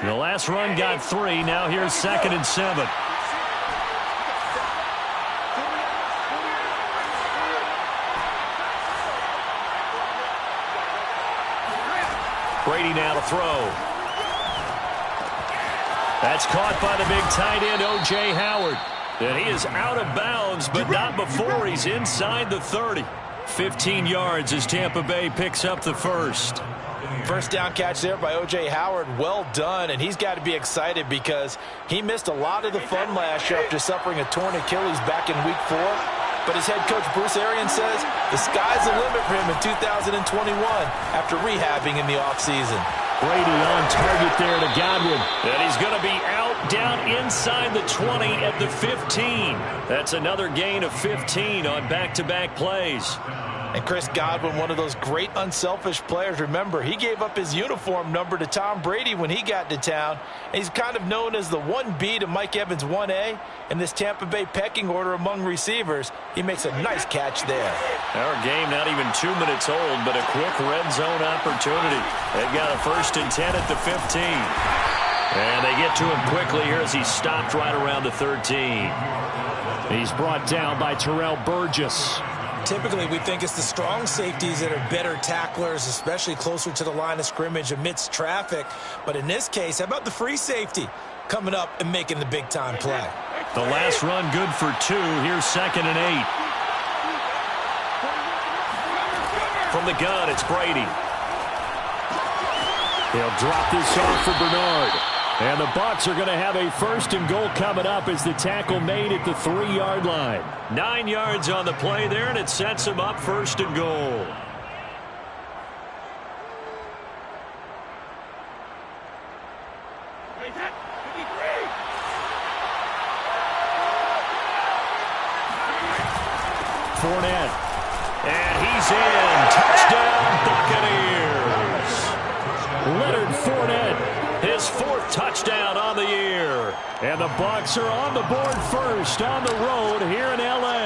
The last run got 3. Now here's 2nd and 7. Brady now to throw. That's caught by the big tight end, O.J. Howard. And he is out of bounds, but not before he's inside the 30. 15 yards as Tampa Bay picks up the first. First down catch there by O.J. Howard. Well done, and he's got to be excited because he missed a lot of the fun last year after suffering a torn Achilles back in Week 4. But his head coach, Bruce Arians, says the sky's the limit for him in 2021 after rehabbing in the offseason. Brady on target there to Godwin. And he's going to be out down inside the 20 at the 15. That's another gain of 15 on back-to-back plays. And Chris Godwin, one of those great unselfish players. Remember, he gave up his uniform number to Tom Brady when he got to town. And he's kind of known as the 1B to Mike Evans' 1A. In this Tampa Bay pecking order among receivers, he makes a nice catch there. Our game not even 2 minutes old, but a quick red zone opportunity. They've got a 1st and 10 at the 15. And they get to him quickly here as he's stopped right around the 13. He's brought down by Terrell Burgess. Typically, we think it's the strong safeties that are better tacklers, especially closer to the line of scrimmage amidst traffic. But in this case, how about the free safety coming up and making the big-time play? The last run good for 2. Here's 2nd and 8. From the gun, it's Brady. He'll drop this off for Bernard. And the Bucs are going to have a 1st and goal coming up as the tackle made at the 3-yard line. 9 yards on the play there, and it sets him up 1st and goal. Fournette. And he's in. Touchdown, Buccaneers. Leonard Fournette. His 4th touchdown on the year. And the Bucs are on the board first on the road here in L.A.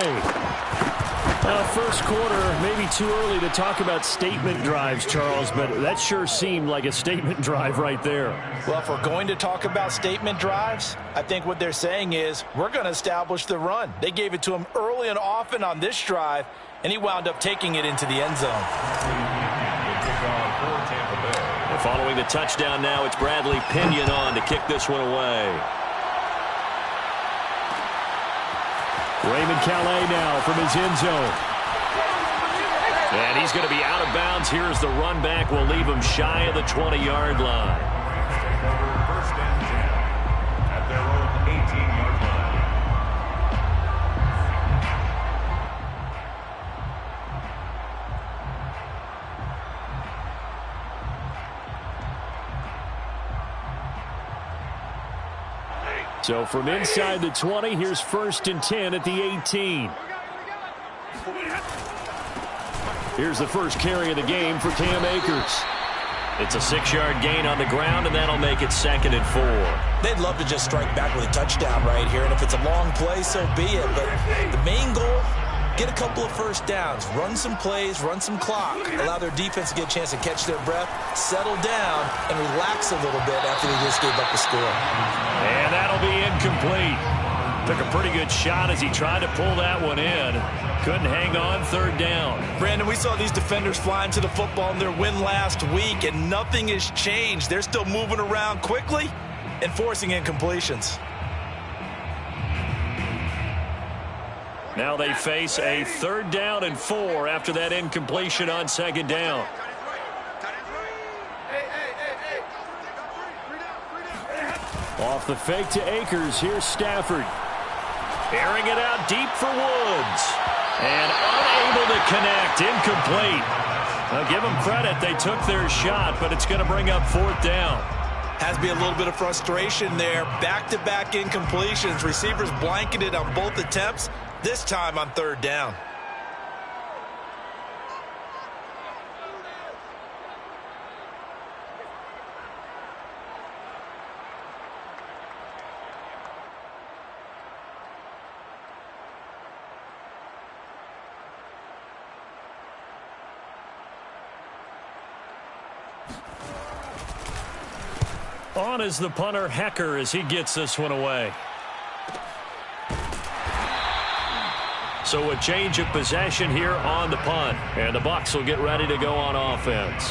First quarter, maybe too early to talk about statement drives, Charles, but that sure seemed like a statement drive right there. Well, if we're going to talk about statement drives, I think what they're saying is we're going to establish the run. They gave it to him early and often on this drive, and he wound up taking it into the end zone. And following the touchdown now, it's Bradley Pinion on to kick this one away. Raymond Calais now from his end zone. And he's going to be out of bounds. Here's the run back. Will leave him shy of the 20-yard line. First and 10 at their own 18-yard line. So from inside the 20, here's 1st and 10 at the 18. Here's the first carry of the game for Cam Akers. It's a 6-yard gain on the ground, and that'll make it 2nd and 4. They'd love to just strike back with a touchdown right here, and if it's a long play, so be it. But the main goal, get a couple of first downs, run some plays, run some clock, allow their defense to get a chance to catch their breath, settle down, and relax a little bit after they just gave up the score. And that'll be incomplete. Took a pretty good shot as he tried to pull that one in. Couldn't hang on, 3rd down. Brandon, we saw these defenders flying to the football in their win last week, and nothing has changed. They're still moving around quickly and forcing incompletions. Now they face a 3rd down and 4 after that incompletion on 2nd down. Off the fake to Akers. Here's Stafford. Airing it out deep for Woods. And unable to connect. Incomplete. I'll give them credit. They took their shot, but it's going to bring up 4th down. Has to be a little bit of frustration there. Back-to-back incompletions. Receivers blanketed on both attempts, this time on 3rd down. On is the punter, Hecker, as he gets this one away. So a change of possession here on the punt. And the Bucs will get ready to go on offense.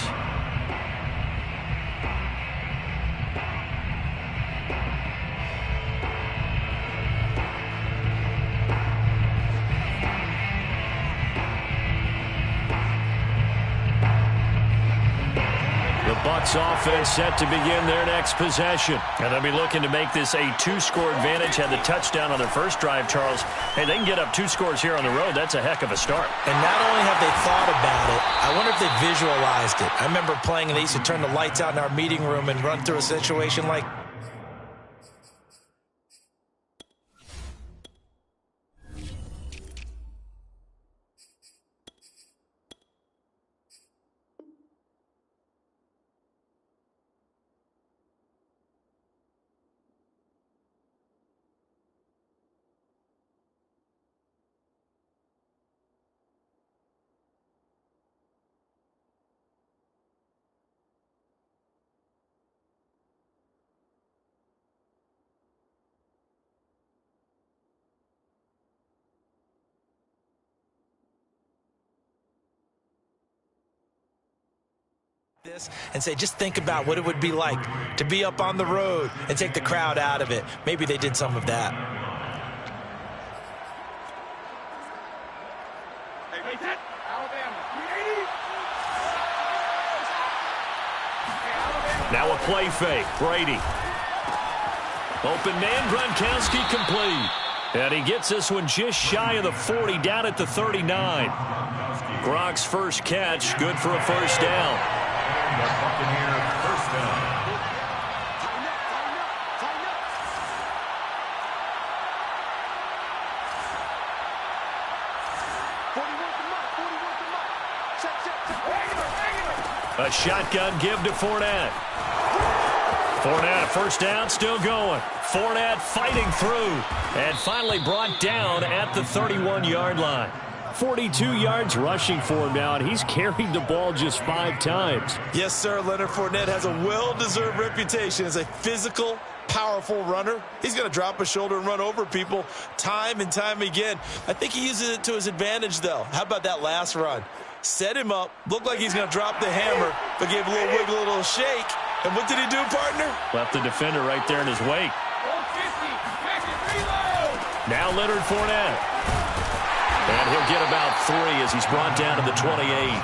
Bucs offense set to begin their next possession. And they'll be looking to make this a two-score advantage. Had the touchdown on their first drive, Charles. Hey, they can get up 2 scores here on the road. That's a heck of a start. And not only have they thought about it, I wonder if they visualized it. I remember playing and they used to turn the lights out in our meeting room and run through a situation like this and say, just think about what it would be like to be up on the road and take the crowd out of it. Maybe they did some of that. Now a play fake. Brady. Open man, Gronkowski complete. And he gets this one just shy of the 40, down at the 39. Gronk's first catch, good for a first down. The Buccaneers first down. A shotgun give to Fournette. Fournette, first down, still going. Fournette fighting through and finally brought down at the 31-yard line. 42 yards rushing for him now, and he's carried the ball just 5 times. Yes, sir. Leonard Fournette has a well-deserved reputation as a physical, powerful runner. He's going to drop his shoulder and run over people time and time again. I think he uses it to his advantage, though. How about that last run? Set him up, looked like he's going to drop the hammer, but gave a little wiggle, a little shake. And what did he do, partner? Left the defender right there in his wake. Now Leonard Fournette. And he'll get about 3 as he's brought down to the 28.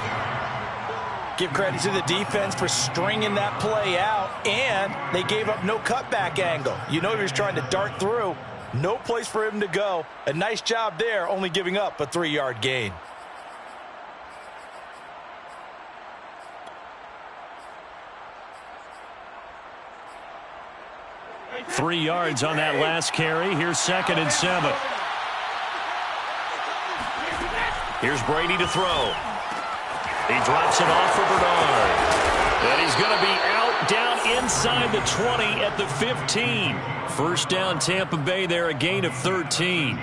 Give credit to the defense for stringing that play out, and they gave up no cutback angle. You know he was trying to dart through. No place for him to go. A nice job there, only giving up a 3-yard gain. Three yards on that last carry. Here's 2nd and 7. Here's Brady to throw. He drops it off for Bernard. And he's going to be out down inside the 20 at the 15. First down Tampa Bay there, a gain of 13.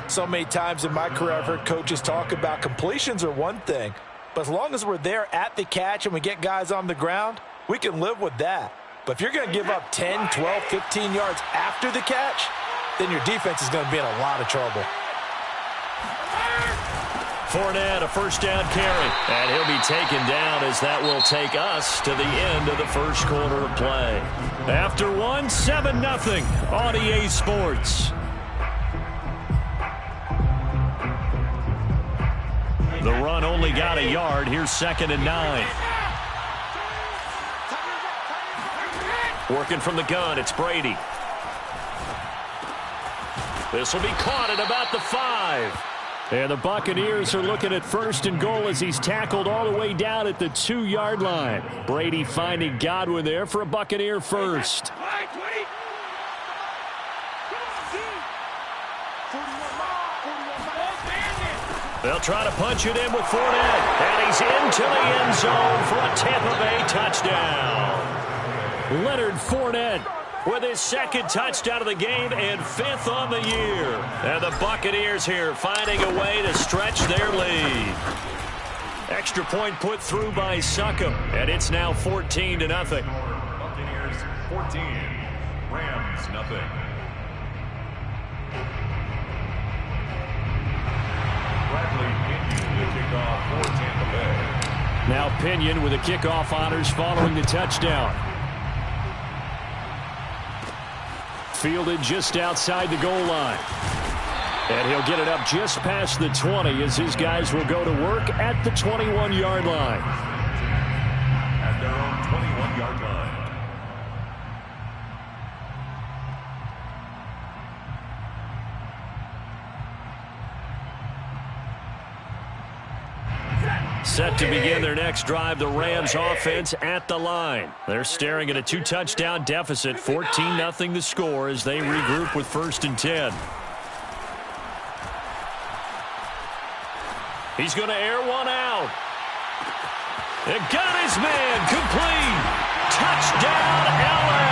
So many times in my career I've heard coaches talk about completions are one thing, but as long as we're there at the catch and we get guys on the ground, we can live with that. But if you're going to give up 10, 12, 15 yards after the catch, then your defense is going to be in a lot of trouble. Fournette, a first down carry. And he'll be taken down as that will take us to the end of the first quarter of play. After one, 7-0 on EA Sports. The run only got a yard. Here's 2nd and 9. Working from the gun, it's Brady. This will be caught at about the 5. And the Buccaneers are looking at 1st and goal as he's tackled all the way down at the 2-yard line. Brady finding Godwin there for a Buccaneer first. They'll try to punch it in with Fournette. And he's into the end zone for a Tampa Bay touchdown. Leonard Fournette with his 2nd touchdown of the game and 5th on the year. And the Buccaneers here finding a way to stretch their lead. Extra point put through by Succop, and it's now 14-0. Buccaneers 14, 14. Rams, nothing. Bradley Pinion with the kickoff for Tampa Bay. Now Pinion with the kickoff honors following the touchdown. Fielded just outside the goal line. And he'll get it up just past the 20 as his guys will go to work at the 21-yard line. At their own 21-yard line. Set to begin their next drive, the Rams offense at the line. They're staring at a 2-touchdown deficit, 14-0 the score as they regroup with 1st and 10. He's going to air one out. It got his man complete. Touchdown, L.A.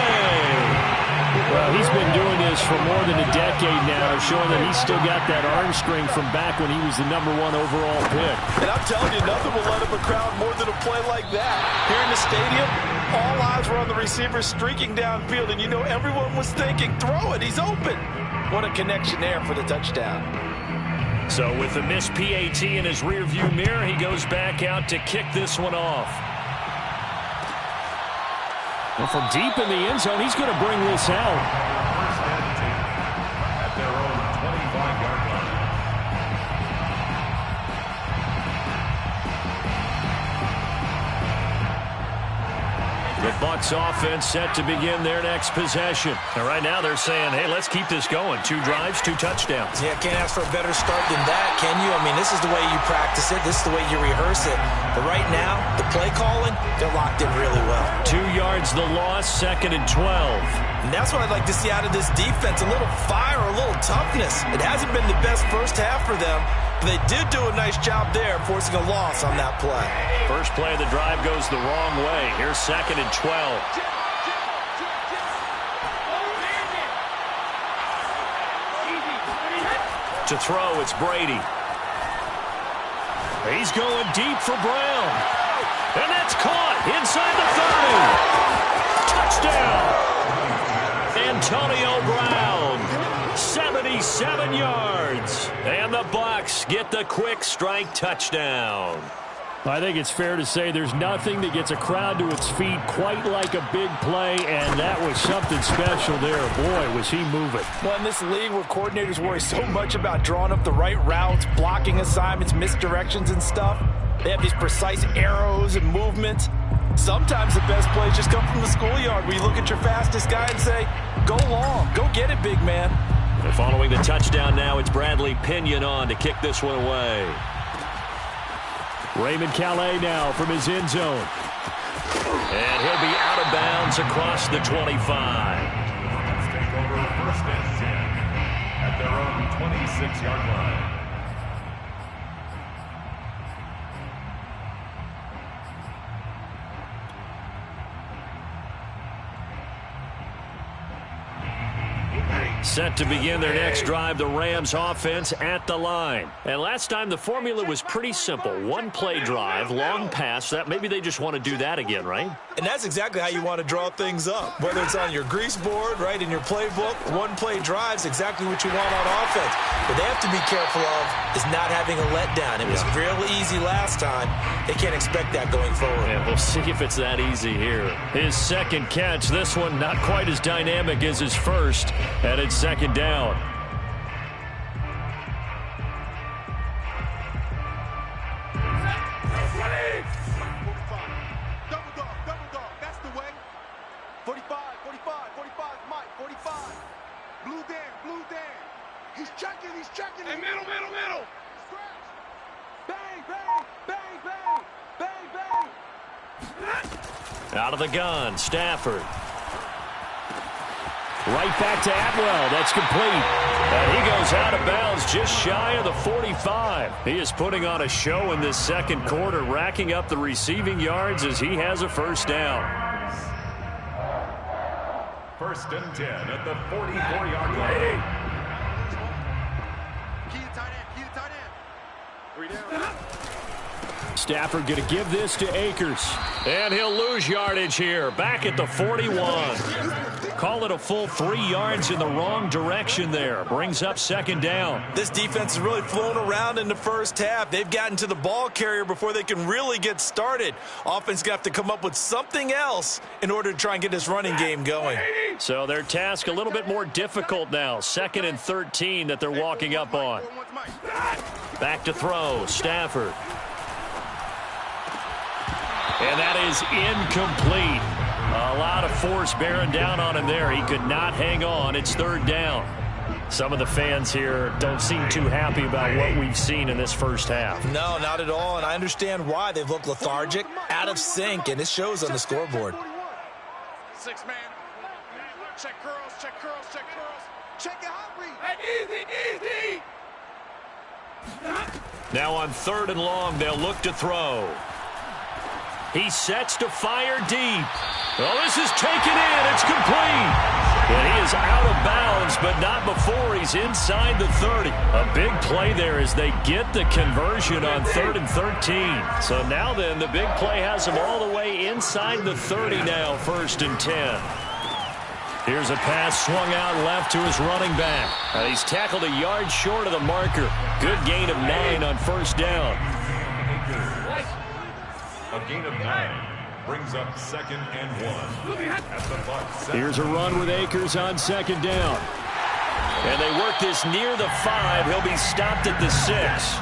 Well, he's been doing this for more than a decade now, showing that he's still got that arm string from back when he was the #1 overall pick. And I'm telling you, nothing will let up a crowd more than a play like that. Here in the stadium, all eyes were on the receiver streaking downfield, and you know everyone was thinking, throw it, he's open. What a connection there for the touchdown. So with the missed PAT in his rearview mirror, he goes back out to kick this one off. Well, from deep in the end zone, he's going to bring this out. First and 10 at their own 25-yard line. The Bucs offense set to begin their next possession. And right now they're saying, hey, let's keep this going. 2 drives, 2 touchdowns. Yeah, can't ask for a better start than that, can you? I mean, this is the way you practice it. This is the way you rehearse it. But right now, the play calling, they're locked in really well. 2 yards the loss, 2nd and 12. And that's what I'd like to see out of this defense, a little fire, a little toughness. It hasn't been the best first half for them, but they did do a nice job there forcing a loss on that play. First play of the drive goes the wrong way. Here's 2nd and 12. To throw, it's Brady. He's going deep for Brown. And that's caught inside the 30. Touchdown! Antonio Brown. 77 yards. And the Bucs get the quick strike touchdown. I think it's fair to say there's nothing that gets a crowd to its feet quite like a big play, and that was something special there. Boy, was he moving. Well, in this league where coordinators worry so much about drawing up the right routes, blocking assignments, misdirections and stuff, they have these precise arrows and movements. Sometimes the best plays just come from the schoolyard where you look at your fastest guy and say, go long, go get it, big man. And following the touchdown now, it's Bradley Pinion on to kick this one away. Raymond Calais now from his end zone. And he'll be out of bounds across the 25. Let's take over 1st and 10 at their own 26-yard line. Set to begin their next drive, the Rams offense at the line. And last time the formula was pretty simple. 1-play drive, long pass. That maybe they just want to do that again, right? And that's exactly how you want to draw things up. Whether it's on your grease board, right, in your playbook, 1-play drives, exactly what you want on offense. What they have to be careful of is not having a letdown. It was real easy last time. They can't expect that going forward. And we'll see if it's that easy here. His second catch, this one not quite as dynamic as his first, and it's 2nd down. Double dog, that's the way. 45, Mike, 45. Blue Dan. He's checking. Hey, middle. Scratch. Bang. Out of the gun, Stafford. Right back to Atwell. That's complete. And he goes out of bounds just shy of the 45. He is putting on a show in this second quarter, racking up the receiving yards as he has a first down. 1st and 10 at the 44-yard line. Key to tight end. 3 down. Stafford going to give this to Akers. And he'll lose yardage here. Back at the 41. Call it a full 3 yards in the wrong direction there. Brings up second down. This defense has really flown around in the first half. They've gotten to the ball carrier before they can really get started. Offense got to come up with something else in order to try and get this running game going. So their task a little bit more difficult now. 2nd and 13 that they're walking up on. Back to throw. Stafford. And that is incomplete. A lot of force bearing down on him there. He could not hang on. It's 3rd down. Some of the fans here don't seem too happy about what we've seen in this first half. No, not at all, and I understand why. They've looked lethargic, out of sync, and it shows on the scoreboard. 6 man. Check curls, check curls, check curls. Check it hot read. Easy, easy. Now on 3rd and long, they'll look to throw. He sets to fire deep. Well, this is taken in. It's complete. And he is out of bounds, but not before he's inside the 30. A big play there as they get the conversion on 3rd and 13. So now then, the big play has him all the way inside the 30 now, 1st and 10. Here's a pass swung out left to his running back. He's tackled a yard short of the marker. Good gain of 9 on 1st down. A gain of 9 brings up 2nd and 1 at the Bucs. Here's a run with Akers on 2nd down. And they work this near the 5. He'll be stopped at the 6.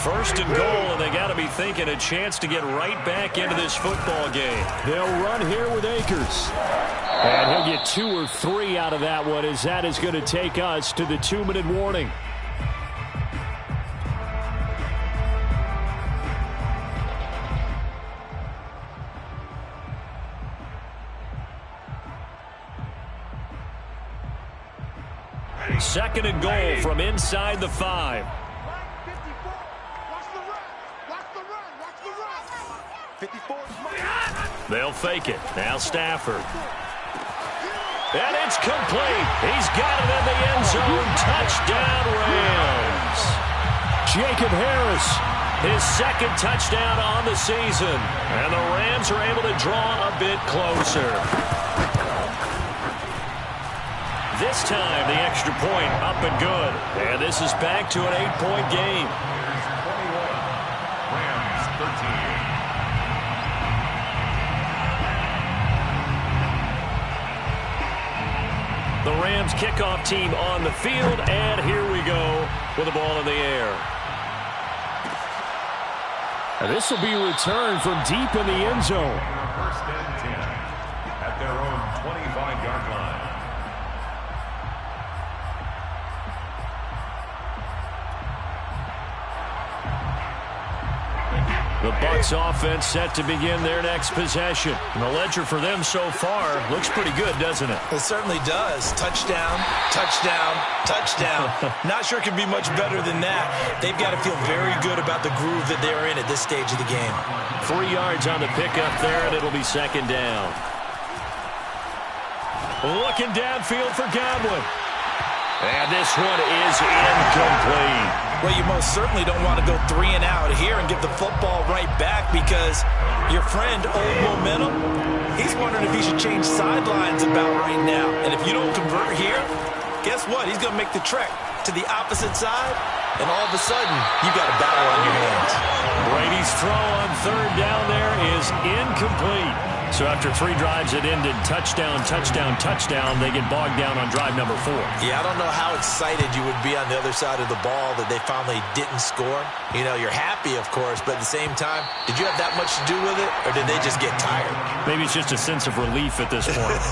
1st and goal, and they got to be thinking a chance to get right back into this football game. They'll run here with Akers. And he'll get 2 or 3 out of that one, as that is going to take us to the 2-minute warning. Second and goal from inside the 5. They'll fake it. Now Stafford. And it's complete. He's got it in the end zone. Touchdown, Rams. Jacob Harris, his 2nd touchdown on the season. And the Rams are able to draw a bit closer. This time, the extra point up and good. And this is back to an 8-point game. Rams 13. The Rams kickoff team on the field, and here we go with the ball in the air. And this will be returned from deep in the end zone. 1st and 10 at their own 25-yard line. The Bucs offense set to begin their next possession. And the ledger for them so far looks pretty good, doesn't it? It certainly does. Touchdown, touchdown, touchdown. Not sure it can be much better than that. They've got to feel very good about the groove that they're in at this stage of the game. 3 yards on the pickup there, and it'll be 2nd down. Looking downfield for Godwin. And this one is incomplete. Well, you most certainly don't want to go 3 and out here and give the football right back, because your friend, Old Momentum, he's wondering if he should change sidelines about right now. And if you don't convert here, guess what? He's going to make the trek to the opposite side, and all of a sudden, you got a battle on your hands. Brady's throw on 3rd down there is incomplete. So after 3 drives that ended touchdown, touchdown, touchdown, they get bogged down on drive number 4. Yeah, I don't know how excited you would be on the other side of the ball that they finally didn't score. You know, you're happy, of course, but at the same time, did you have that much to do with it, or did they just get tired? Maybe it's just a sense of relief at this point.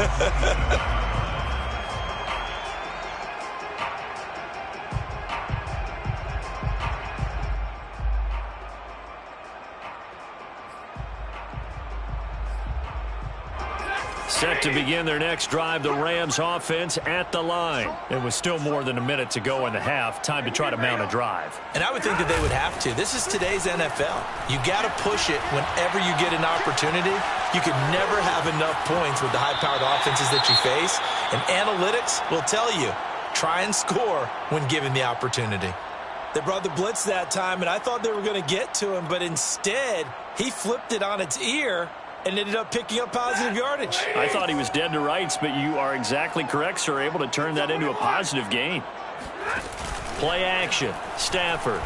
Set to begin their next drive, the Rams offense at the line. It was still more than a minute to go in the half. Time to try to mount a drive. And I would think that they would have to. This is today's NFL. You got to push it whenever you get an opportunity. You can never have enough points with the high-powered offenses that you face. And analytics will tell you, try and score when given the opportunity. They brought the blitz that time, and I thought they were going to get to him, but instead, he flipped it on its ear and ended up picking up positive yardage. I thought he was dead to rights, but you are exactly correct, sir. Able to turn that into a positive gain. Play action. Stafford.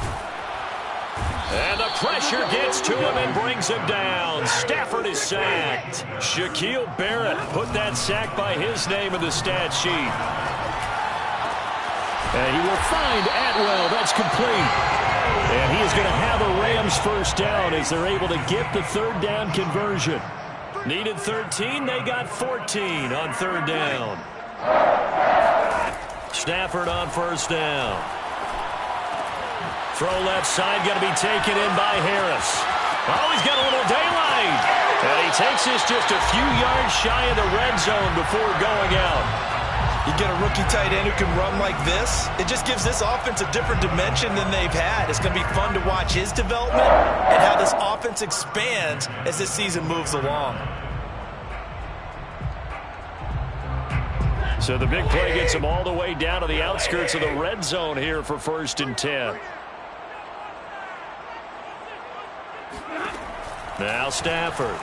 And the pressure gets to him and brings him down. Stafford is sacked. Shaquille Barrett put that sack by his name in the stat sheet. And he will find Atwell. That's complete. And he is going to have a Rams first down as they're able to get the third down conversion. Needed 13. They got 14 on third down. Stafford on first down. Throw left side, going to be taken in by Harris. Oh, he's got a little daylight. And he takes this just a few yards shy of the red zone before going out. You get a rookie tight end who can run like this, it just gives this offense a different dimension than they've had. It's going to be fun to watch his development and how this offense expands as this season moves along. So the big play gets him all the way down to the outskirts of the red zone here for 1st and 10. Now Stafford.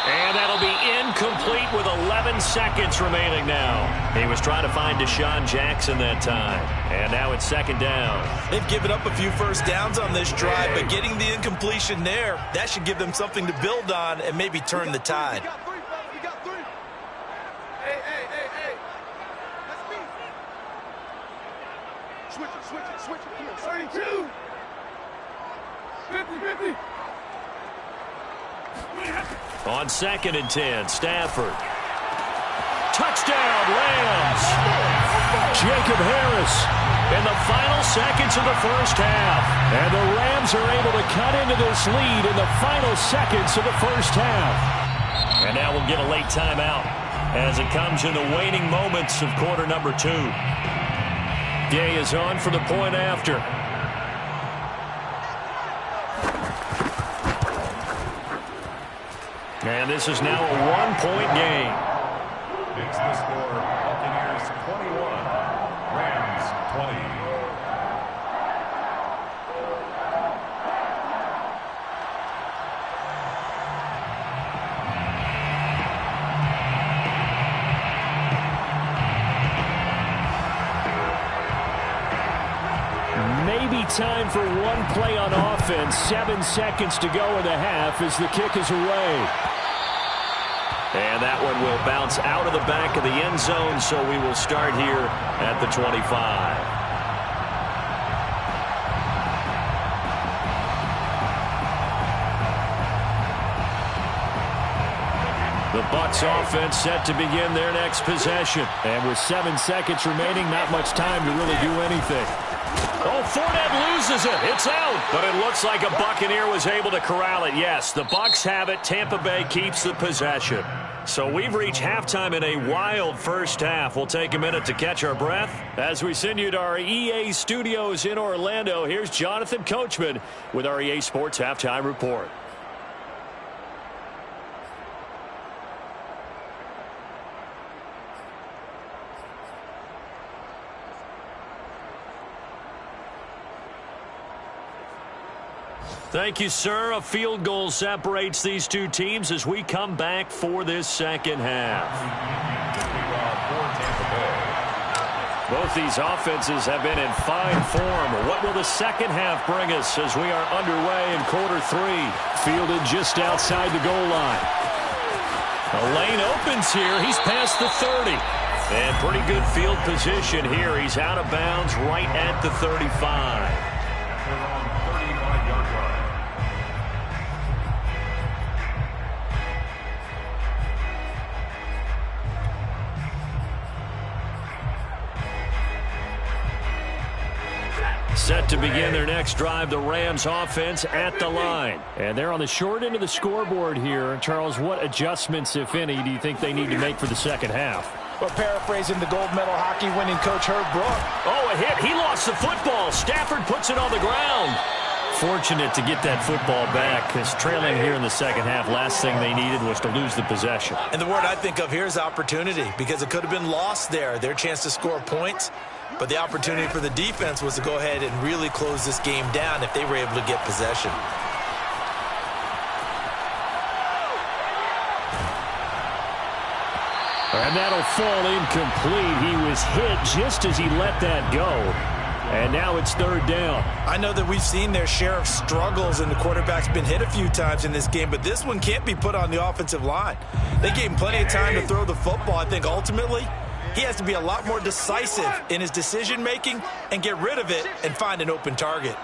And that'll be incomplete with 11 seconds remaining now. He was trying to find Deshaun Jackson that time. And now it's 2nd down. They've given up a few first downs on this drive, but getting the incompletion there, that should give them something to build on and maybe turn the tide. We got three. Hey. That's me. Switch it. Come on, 32. 50. On 2nd and 10, Stafford. Touchdown, Rams! Jacob Harris in the final seconds of the first half. And the Rams are able to cut into this lead in the final seconds of the first half. And now we'll get a late timeout as it comes in the waning moments of quarter number 2. Gay is on for the point after. And this is now a 1-point game. It's the score. Buccaneers 21, Rams 20. Maybe time for one play on offense. 7 seconds to go in the half as the kick is away. And that one will bounce out of the back of the end zone, so we will start here at the 25. The Bucs offense set to begin their next possession. And with 7 seconds remaining, not much time to really do anything. Oh, Fournette loses it. It's out. But it looks like a Buccaneer was able to corral it. Yes, the Bucs have it. Tampa Bay keeps the possession. So we've reached halftime in a wild first half. We'll take a minute to catch our breath as we send you to our EA studios in Orlando. Here's Jonathan Coachman with our EA Sports Halftime Report. Thank you, sir. A field goal separates these two teams as we come back for this second half. Both these offenses have been in fine form. What will the second half bring us as we are underway in quarter 3? Fielded just outside the goal line. A lane opens here. He's past the 30. And pretty good field position here. He's out of bounds right at the 35. Set to begin their next drive, the Rams offense at the line. And they're on the short end of the scoreboard here. Charles, what adjustments, if any, do you think they need to make for the second half? Well, paraphrasing the gold medal hockey winning coach Herb Brook. Oh, a hit. He lost the football. Stafford puts it on the ground. fortunate to get that football back, because trailing here in the second half, last thing they needed was to lose the possession. And the word I think of here is opportunity, because it could have been lost there, their chance to score points. But the opportunity for the defense was to go ahead and really close this game down if they were able to get possession. And that'll fall incomplete. He was hit just as he let that go. And now it's third down. I know that we've seen their share of struggles, and the quarterback's been hit a few times in this game, but this one can't be put on the offensive line. They gave him plenty of time to throw the football. I think ultimately he has to be a lot more decisive in his decision-making and get rid of it and find an open target.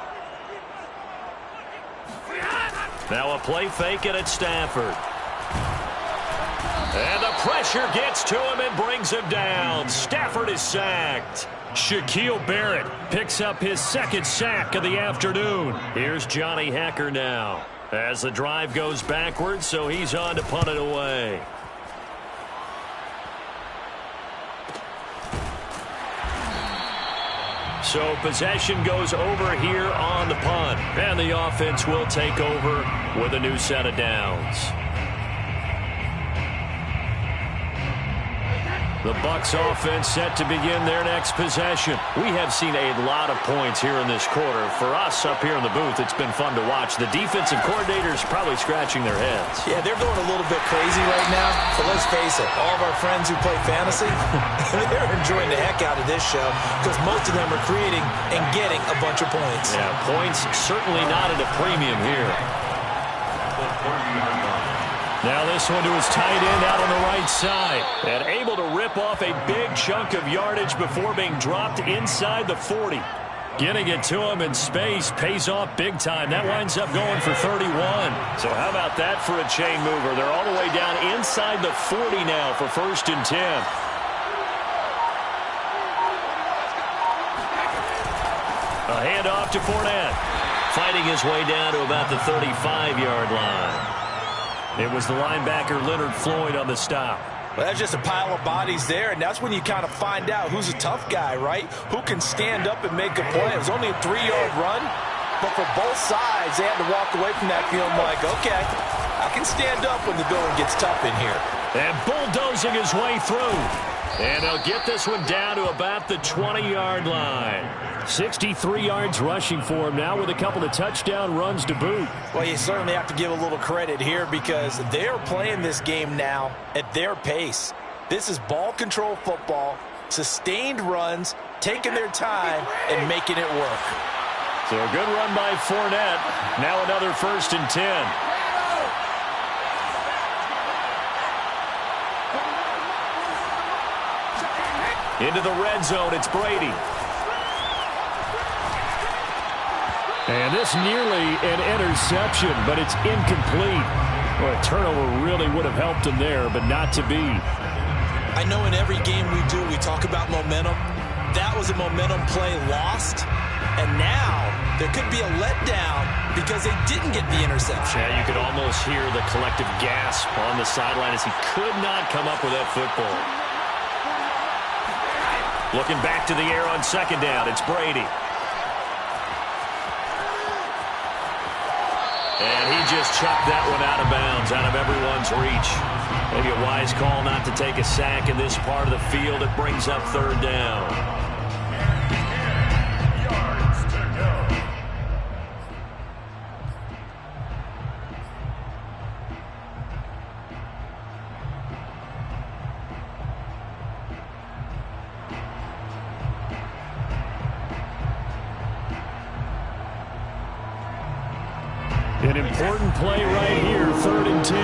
Now a play fake at Stafford. And the pressure gets to him and brings him down. Stafford is sacked. Shaquille Barrett picks up his second sack of the afternoon. Here's Johnny Hacker now as the drive goes backwards, so he's on to punt it away. So possession goes over here on the punt, and the offense will take over with a new set of downs. The Bucs offense set to begin their next possession. We have seen a lot of points here in this quarter. For us up here in the booth, it's been fun to watch. The defensive coordinators probably scratching their heads. Yeah, they're going a little bit crazy right now. But let's face it, all of our friends who play fantasy, they're enjoying the heck out of this show because most of them are creating and getting a bunch of points. Yeah, points certainly not at a premium here. Now this one to his tight end out on the right side. And able to rip off a big chunk of yardage before being dropped inside the 40. Getting it to him in space pays off big time. That winds up going for 31. So how about that for a chain mover? They're all the way down inside the 40 now for 1st and 10. A handoff to Fournette. Fighting his way down to about the 35-yard line. It was the linebacker Leonard Floyd on the stop. Well, that's just a pile of bodies there, and that's when you kind of find out who's a tough guy, right? Who can stand up and make a play. It was only a 3-yard run, but for both sides, they had to walk away from that feeling like, okay, I can stand up when the going gets tough in here. And bulldozing his way through. And he'll get this one down to about the 20-yard line. 63 yards rushing for him now with a couple of touchdown runs to boot. Well, you certainly have to give a little credit here because they're playing this game now at their pace. This is ball control football, sustained runs, taking their time, and making it work. So a good run by Fournette. Now another 1st and 10. Into the red zone, it's Brady. And this nearly an interception, but it's incomplete. Well, a turnover really would have helped him there, but not to be. I know in every game we do, we talk about momentum. That was a momentum play lost. And now there could be a letdown because they didn't get the interception. Yeah, you could almost hear the collective gasp on the sideline as he could not come up with that football. Looking back to the air on 2nd down, it's Brady. And he just chucked that one out of bounds, out of everyone's reach. Maybe a wise call not to take a sack in this part of the field. It brings up 3rd down. An important play right here, 3rd and 10.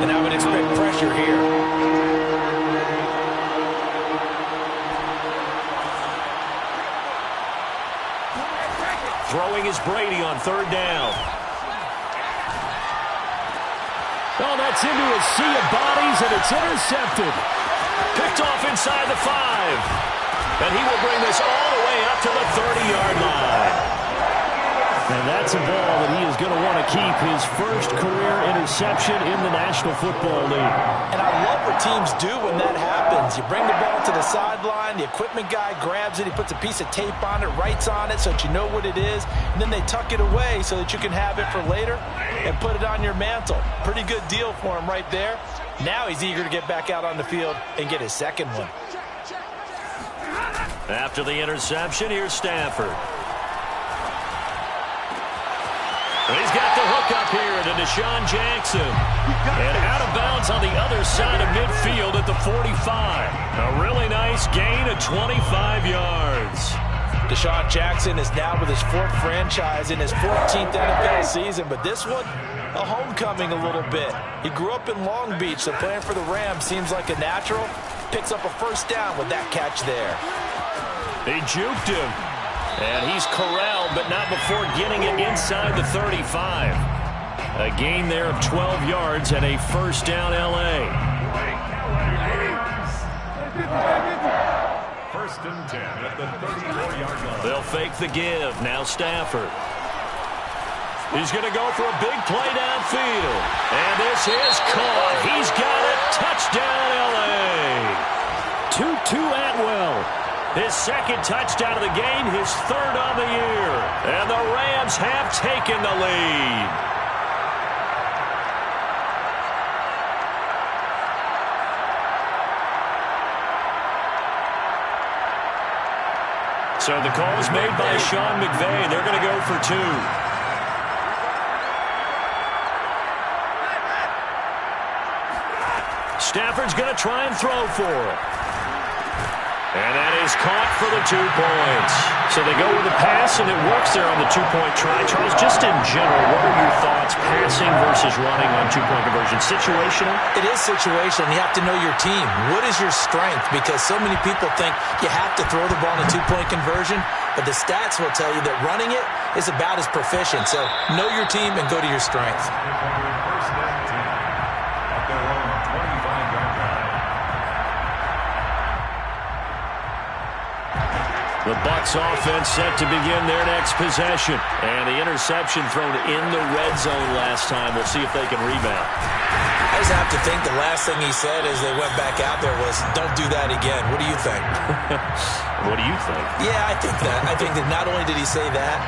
And I would expect pressure here. Throwing is Brady on 3rd down. Oh, that's into a sea of bodies, and it's intercepted. Picked off inside the 5. And he will bring this all the way up to the 30-yard line. And that's a ball that he is going to want to keep, his first career interception in the National Football League. And I love what teams do when that happens. You bring the ball to the sideline, the equipment guy grabs it, he puts a piece of tape on it, writes on it so that you know what it is, and then they tuck it away so that you can have it for later and put it on your mantle. Pretty good deal for him right there. Now he's eager to get back out on the field and get his second one. After the interception, here's Stafford. He's got the hook up here to Deshaun Jackson. And out of bounds on the other side of midfield at the 45. A really nice gain of 25 yards. Deshaun Jackson is now with his 4th franchise in his 14th NFL season, but this one, a homecoming a little bit. He grew up in Long Beach, so playing for the Rams seems like a natural. Picks up a first down with that catch there. They juked him. And he's corralled, but not before getting it inside the 35. A gain there of 12 yards and a first down L.A. First and 10 at the 34-yard line. They'll fake the give. Now Stafford. He's going to go for a big play downfield. And this is caught. He's got it. Touchdown, L.A. Tutu Atwell. His second touchdown of the game, his 3rd on the year. And the Rams have taken the lead. So the call is made by Sean McVay. They're going to go for 2. Stafford's going to try and throw for it. And that is caught for the 2 points. So they go with the pass, and it works there on the 2-point try. Charles, just in general, what are your thoughts, passing versus running on 2-point conversion? Situational? It is situational. You have to know your team. What is your strength? Because so many people think you have to throw the ball in a 2-point conversion, but the stats will tell you that running it is about as proficient. So know your team and go to your strength. First and 10 at their own 25-yard line. The Bucs offense set to begin their next possession. And the interception thrown in the red zone last time. We'll see if they can rebound. I just have to think the last thing he said as they went back out there was, don't do that again. What do you think? What do you think? Yeah, I think that. I think that not only did he say that,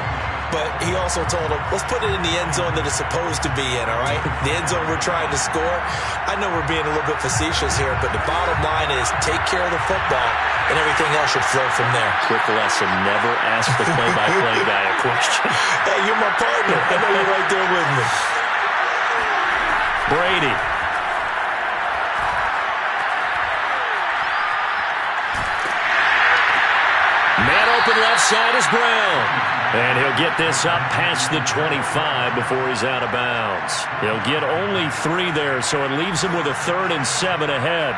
but he also told him, let's put it in the end zone that it's supposed to be in, all right? The end zone we're trying to score. I know we're being a little bit facetious here, but the bottom line is take care of the football, and everything else should flow from there. Quick lesson, never ask the play-by-play guy a question. Hey, you're my partner. I know you're right there with me. Brady. Man open left side is Brown. And he'll get this up past the 25 before he's out of bounds. He'll get only 3 there, so it leaves him with a 3rd and 7 ahead.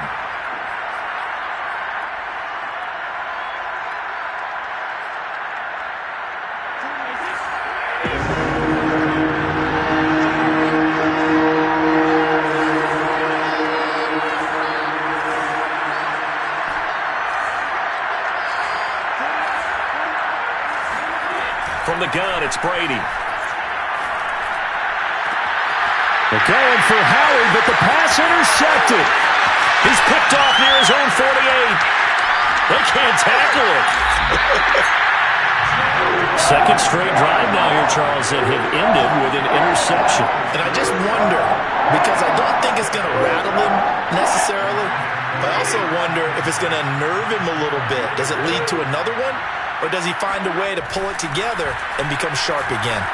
From the gun, it's Brady. They're going for Howard, but the pass intercepted. He's picked off near his own 48. They can't tackle it. Second straight drive now here, Charles, that have ended with an interception. And I just wonder, because I don't think it's going to rattle him necessarily, but I also wonder if it's going to nerve him a little bit. Does it lead to another one? Or does he find a way to pull it together and become sharp again?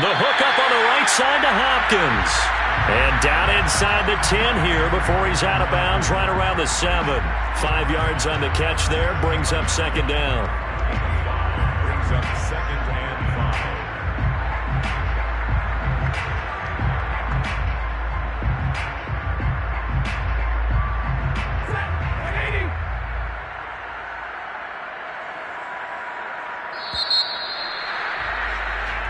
The hook up on the right side to Hopkins. And down inside the 10 here before he's out of bounds right around the 7. 5 yards on the catch there, brings up second down. Brings up second and 5.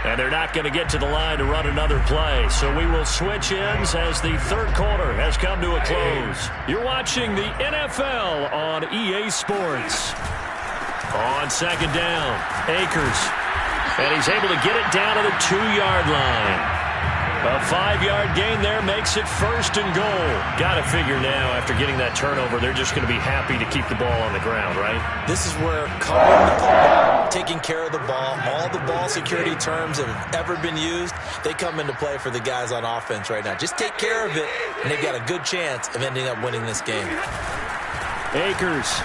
And they're not going to get to the line to run another play. So we will switch ends as the 3rd quarter has come to a close. You're watching the NFL on EA Sports. On second down, Akers. And he's able to get it down to the 2-yard line. A 5-yard gain there makes it 1st and goal. Got to figure now, after getting that turnover, they're just going to be happy to keep the ball on the ground, right? This is where covering the ball, taking care of the ball, all the ball security terms that have ever been used, they come into play for the guys on offense right now. Just take care of it, and they've got a good chance of ending up winning this game. Akers.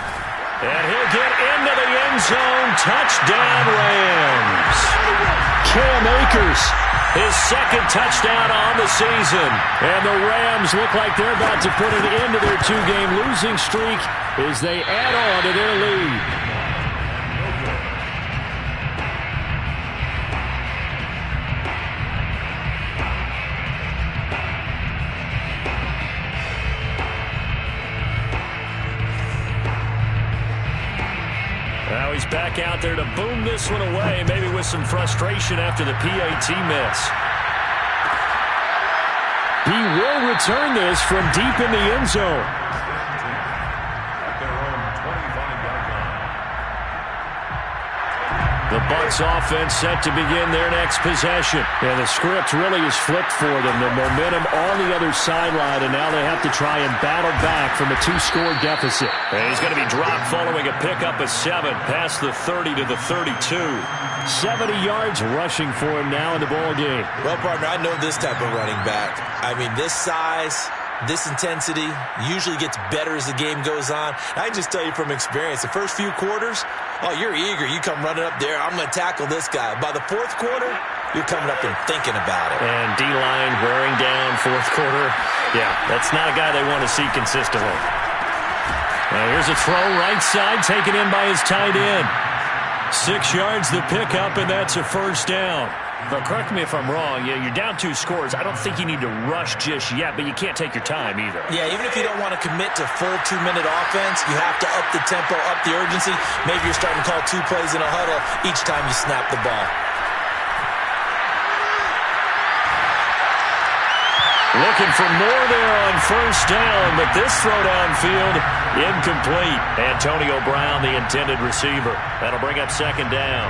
And he'll get into the end zone. Touchdown, Rams. Cam Akers, his 2nd touchdown on the season. And the Rams look like they're about to put an end to their 2-game losing streak as they add on to their lead. Now he's back out there to boom this one away, maybe with some frustration after the PAT miss. He will return this from deep in the end zone. At their own 25-yard line. The Bucs offense set to begin their next possession. And the script really is flipped for them. The momentum on the other sideline, and now they have to try and battle back from a 2-score deficit. And he's going to be dropped following a pickup of 7 past the 30 to the 32. 70 yards rushing for him now in the ball game. Well, partner, I know this type of running back. I mean, this size, this intensity usually gets better as the game goes on. I can just tell you from experience, the first few quarters, oh, you're eager. You come running up there. I'm going to tackle this guy. By the 4th quarter, you're coming up and thinking about it. And D-line wearing down 4th quarter. Yeah, that's not a guy they want to see consistently. Now here's a throw right side taken in by his tight end. 6 yards the pickup, and that's a 1st down. But correct me if I'm wrong, you're down 2 scores. I don't think you need to rush just yet, but you can't take your time either. Yeah, even if you don't want to commit to full 2-minute offense, you have to up the tempo, up the urgency. Maybe you're starting to call 2 plays in a huddle each time you snap the ball. Looking for more there on 1st down, but this throw downfield, incomplete. Antonio Brown, the intended receiver. That'll bring up 2nd down.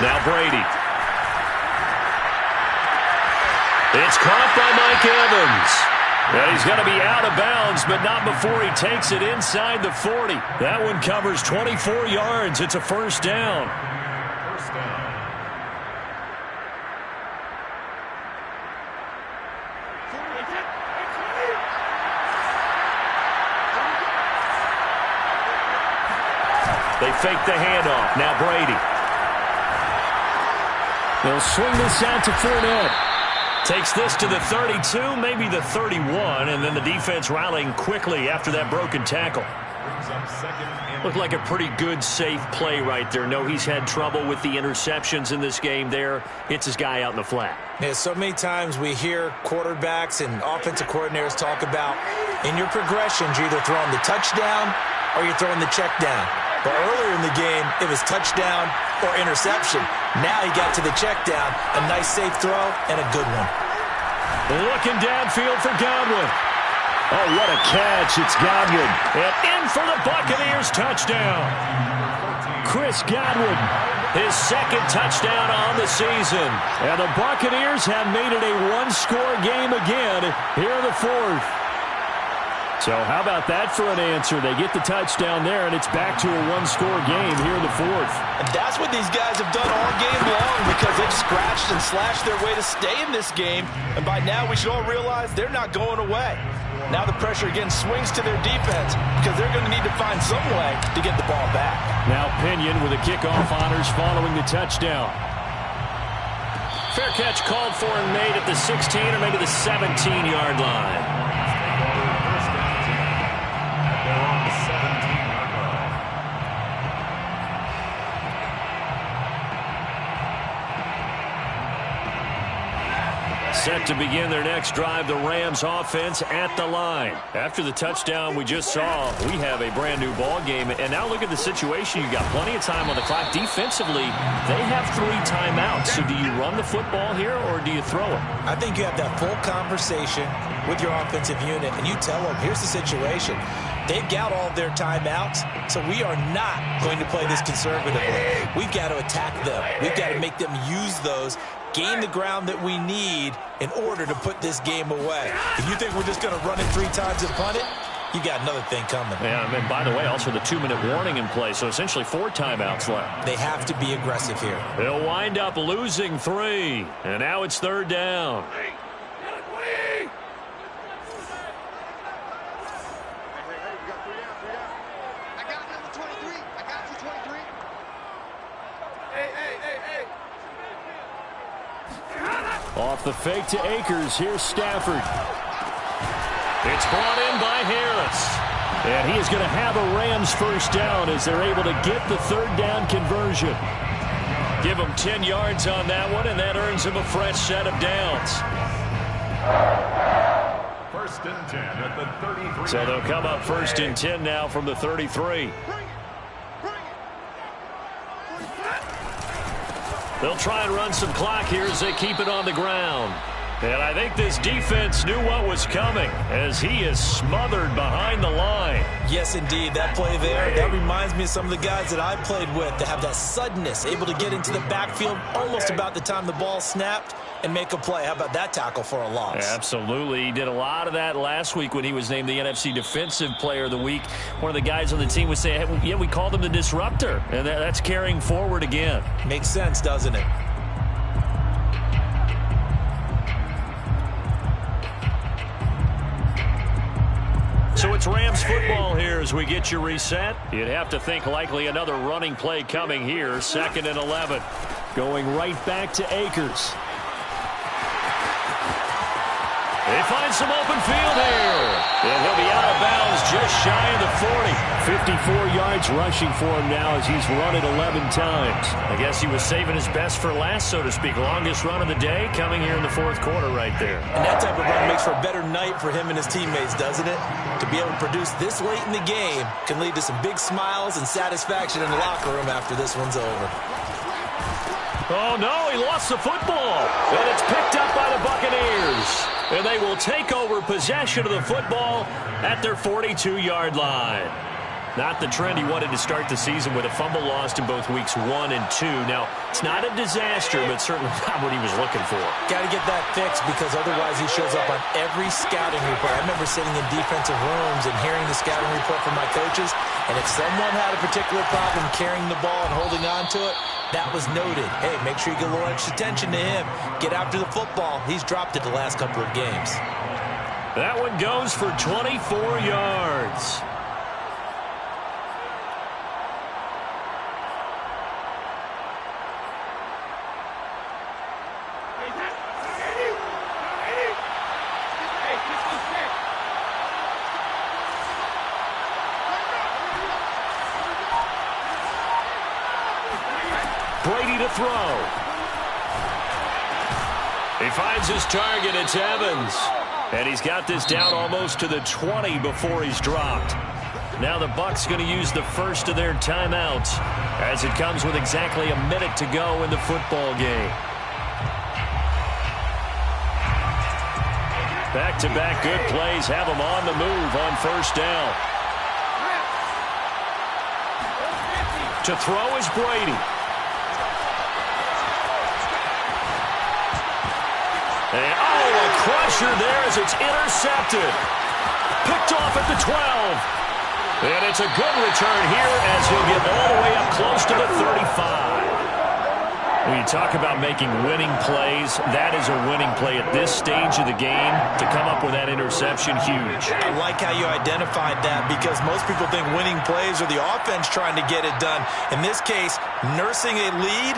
Now Brady. It's caught by Mike Evans. And he's going to be out of bounds, but not before he takes it inside the 40. That one covers 24 yards. It's a 1st down. First down. They fake the handoff. Now Brady. They'll swing this out to Fournette. Takes this to the 32, maybe the 31, and then the defense rallying quickly after that broken tackle. Brings up 2nd and Looked like a pretty good, safe play right there. No, he's had trouble with the interceptions in this game there. Hits his guy out in the flat. Yeah, so many times we hear quarterbacks and offensive coordinators talk about in your progressions, you're either throwing the touchdown or you're throwing the check down. But earlier in the game, it was touchdown or interception. Now he got to the check down, a nice safe throw and a good one. Looking downfield for Godwin. Oh, what a catch. It's Godwin. And in for the Buccaneers touchdown. Chris Godwin, his 2nd touchdown on the season. And the Buccaneers have made it a 1-score game again here in the 4th. So how about that for an answer? They get the touchdown there, and it's back to a 1-score game here in the 4th. And that's what these guys have done all game long because they've scratched and slashed their way to stay in this game. And by now, we should all realize they're not going away. Now the pressure again swings to their defense because they're going to need to find some way to get the ball back. Now Pinion with the kickoff honors following the touchdown. Fair catch called for and made at the 16 or maybe the 17-yard line. set to begin their next drive. The Rams offense at the line. After the touchdown we just saw, we have a brand new ball game. And now look at the situation. You got plenty of time on the clock. Defensively, they have 3 timeouts. So do you run the football here or do you throw it? I think you have that full conversation with your offensive unit, and you tell them, here's the situation. They've got all of their timeouts, so we are not going to play this conservatively. We've got to attack them. We've got to make them use those, gain the ground that we need in order to put this game away. If you think we're just going to run it 3 times and punt it, you got another thing coming. Yeah, and by the way, also the 2-minute warning in play, so essentially 4 timeouts left. They have to be aggressive here. They'll wind up losing 3, and now it's 3rd down. Off the fake to Akers. Here's Stafford. It's brought in by Harris. And he is going to have a Rams first down as they're able to get the 3rd down conversion. Give him 10 yards on that one, and that earns him a fresh set of downs. 1st and 10 at the 33. So they'll come up 1st and 10 now from the 33. They'll try and run some clock here as they keep it on the ground. And I think this defense knew what was coming as he is smothered behind the line. Yes, indeed. That play there, that reminds me of some of the guys that I played with that have that suddenness, able to get into the backfield almost about the time the ball snapped and make a play. How about that tackle for a loss? Absolutely. He did a lot of that last week when he was named the NFC Defensive Player of the Week. One of the guys on the team would say, hey, yeah, we called him the disruptor. And that's carrying forward again. Makes sense, doesn't it? So it's Rams football here as we get you reset. You'd have to think likely another running play coming here. 2nd and 11. Going right back to Akers. They find some open field here. And he'll be out of bounds just shy of the 40. 54 yards rushing for him now as he's run it 11 times. I guess he was saving his best for last, so to speak. Longest run of the day coming here in the 4th quarter right there. And that type of run makes for a better night for him and his teammates, doesn't it? To be able to produce this late in the game can lead to some big smiles and satisfaction in the locker room after this one's over. Oh, no, he lost the football. And it's picked up by the Buccaneers. And they will take over possession of the football at their 42-yard line. Not the trend he wanted to start the season with a fumble lost in both weeks 1 and 2. Now, it's not a disaster, but certainly not what he was looking for. Got to get that fixed because otherwise he shows up on every scouting report. I remember sitting in defensive rooms and hearing the scouting report from my coaches, and if someone had a particular problem carrying the ball and holding on to it, that was noted. Hey, make sure you get a little extra attention to him. Get after the football. He's dropped it the last couple of games. That one goes for 24 yards. Brady to throw. He finds his target. It's Evans. And he's got this down almost to the 20 before he's dropped. Now the Bucs going to use the first of their timeouts as it comes with exactly a minute to go in the football game. Back-to-back good plays have him on the move on 1st down. To throw is Brady. And, a crusher there as it's intercepted. Picked off at the 12. And it's a good return here as he'll get all the way up close to the 35. When you talk about making winning plays, that is a winning play at this stage of the game. To come up with that interception, huge. I like how you identified that because most people think winning plays are the offense trying to get it done. In this case, nursing a lead,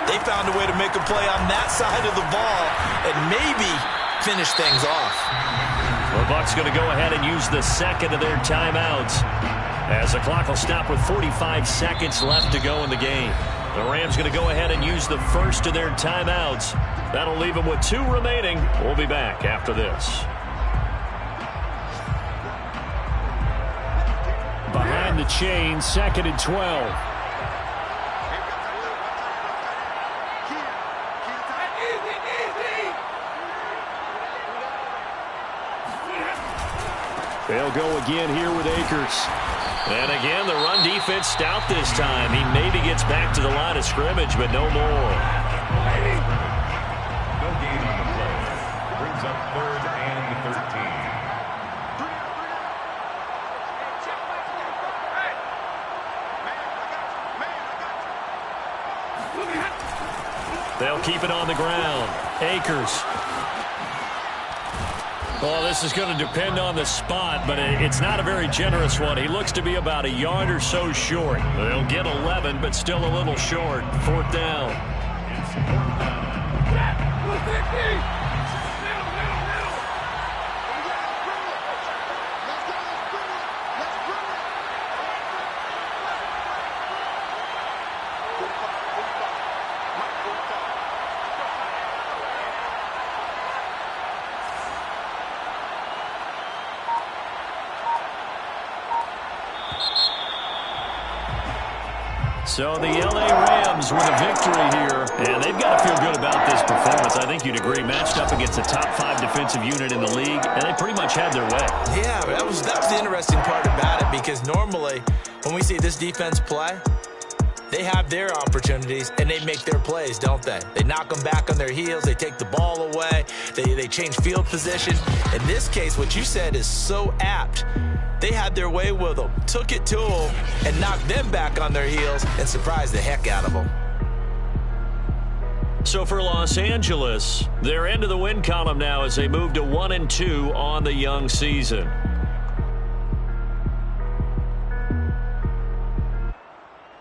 they found a way to make a play on that side of the ball and maybe finish things off. The Bucs going to go ahead and use the second of their timeouts. As the clock will stop with 45 seconds left to go in the game. The Rams going to go ahead and use the first of their timeouts. That'll leave them with 2 remaining. We'll be back after this. Behind the chain, 2nd and 12. They'll go again here with Akers. And again, the run defense stout this time. He maybe gets back to the line of scrimmage, but no more. No gain on the play. Brings up 3rd and 13. They'll keep it on the ground. Akers. Well, this is going to depend on the spot, but it's not a very generous one. He looks to be about a yard or so short. They'll get 11, but still a little short. 4th down. It's 4th down. So the L.A. Rams with a victory here, and they've got to feel good about this performance. I think you'd agree, matched up against the top 5 defensive unit in the league, and they pretty much had their way. Yeah, that was the interesting part about it, because normally when we see this defense play, they have their opportunities and they make their plays, don't they? They knock them back on their heels. They take the ball away. They change field position. In this case, what you said is so apt. They had their way with them, took it to them, and knocked them back on their heels and surprised the heck out of them. So for Los Angeles, they're into the win column now as they move to 1-2 on the young season.